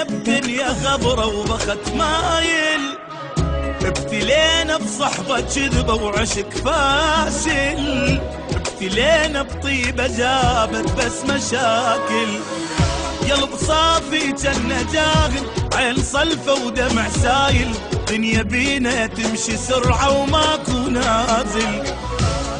ابتلينا بدنيا غبرة وبخت مايل، ابتلينا بصحبة كذبة وعشق فاشل، ابتلينا بطيبة جابت بس مشاكل. قلب صافي جنة جاهل، عين صلفة ودمع سايل، دنيا بينا تمشي سرعة وماكو نازل.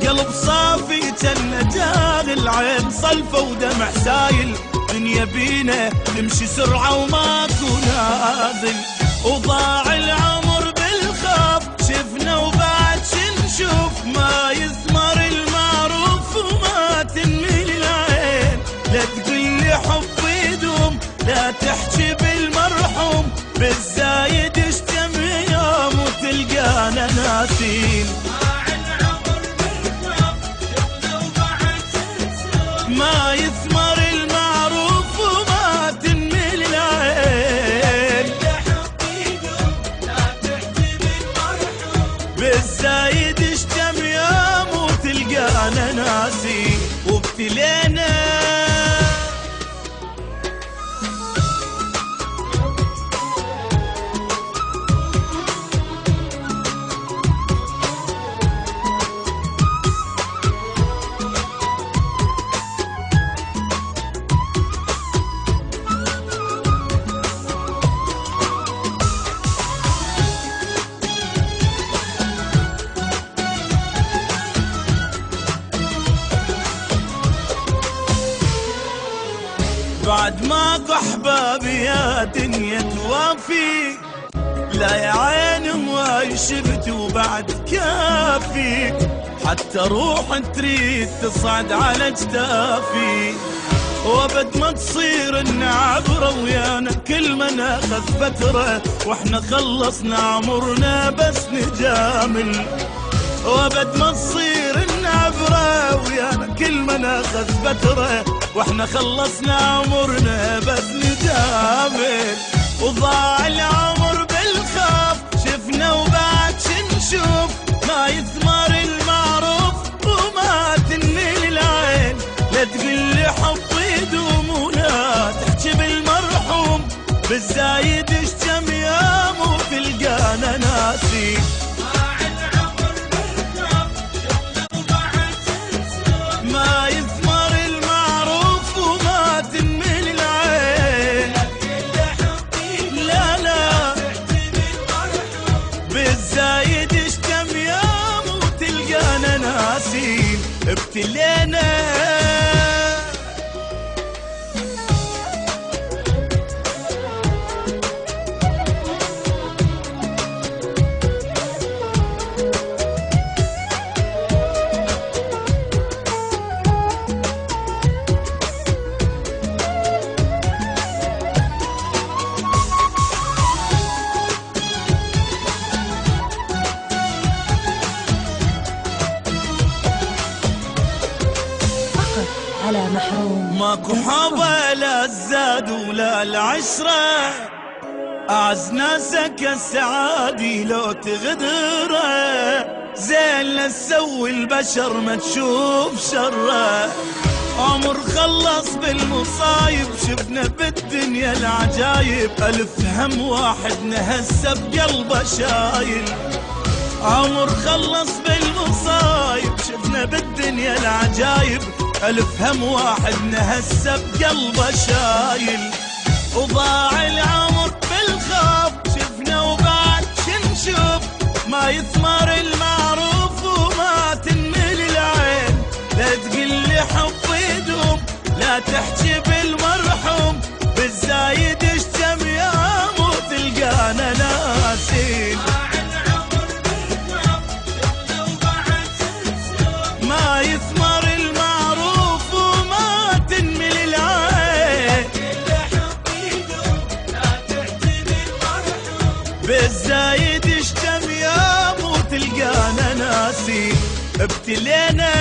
قلب صافي جنة جاهل، عين صلفة ودمع سايل، دنيا بينا تمشي سرعة وماكو نازل. وضاع العمر بالخوف شفنا وبعد شنشوف، ما يثمر المعروف وما تنمي العين. لا تقلي حب يدوم، لا تحكي بالمرحوم، بالزايد اشتم يوم وتلقانا ناسين. ما يثمر المعروف وما تنمي العين، بالزايد اشتم يوم وتلقانا ناسين. وابتلينا بعد ماكو احبابي يا دنيا توافي، لا يا عين هواي شفت وبعد كافي، حتى روح تريد تصعد على جدافي. وابد ما تصير النعبرة ويانا كل ما ناخذ فترة، واحنا خلصنا عمرنا بس نجامل. وابد ما تصير النعبرة ويانا كل ما ناخذ فترة، واحنا خلصنا عمرنا بس نجامل. وضاع العمر بالخوف شفنا وبعد شنشوف، ما يثمر المعروف وما تنمي العين. لا تقلي حب يدوم ولا تحكي بالمرحوم، بالزايد اشتم يوم وتلقانا ناسين. ما يثمر المعروف وما تنمي العين، لا لا بالزايد اشتم يوم وتلقانا ناسين. ابتلينا على محروم. ماكو حظ لا الزاد ولا العشرة، أعز ناسك السعادي لو تغدره، زين لا تسوي البشر ما تشوف شره. عمر خلص بالمصايب شفنا بالدنيا العجايب، ألف هم واحد نهسه بقلبه شايل. عمر خلص بالمصايب شفنا بالدنيا العجايب، ألف هم واحد نهسه بقلبه شايل. وضاع العمر بالخوف شفنا وبعد شنشوف، ما يثمر المعروف وما تنمي العين. لا تقلي حب يدوم، لا تحكي بالمرحوم، بالزايد اشتم يوم وتلقانا ناسين. ما يثمر المعروف وما تنمي العين، بالزايد اشتم يوم وتلقانا ناسين. ابتلينا